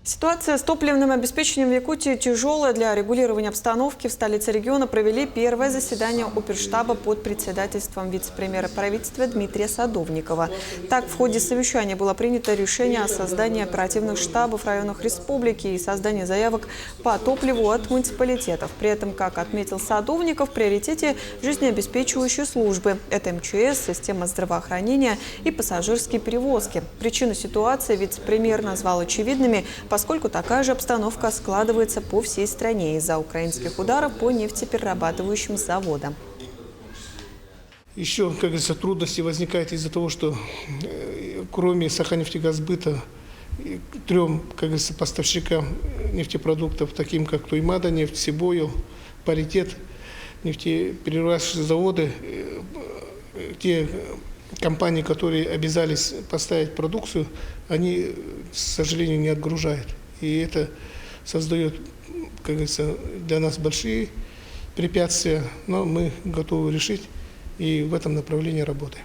Ситуация с топливным обеспечением в Якутии тяжелая. Для регулирования обстановки в столице региона провели первое заседание оперштаба под председательством вице-премьера правительства Дмитрия Садовникова. Так, в ходе совещания было принято решение о создании оперативных штабов в районах республики и создании заявок по топливу от муниципалитетов. При этом, как отметил Садовников, в приоритете жизнеобеспечивающие службы. Это МЧС, система здравоохранения и пассажирские перевозки. Причины ситуации вице-премьер назвал очевидными, поскольку такая же обстановка складывается по всей стране из-за украинских ударов по нефтеперерабатывающим заводам. Еще, как говорится, трудности возникают из-за того, что кроме Саханефтегазбыта трем, как говорится, поставщикам нефтепродуктов, таким как Туймада нефть, Сибойл, Паритет, нефтеперерабатывающие заводы, те компании, которые обязались поставить продукцию, они, к сожалению, не отгружают. И это создает, как говорится, для нас большие препятствия, но мы готовы решить и в этом направлении работаем.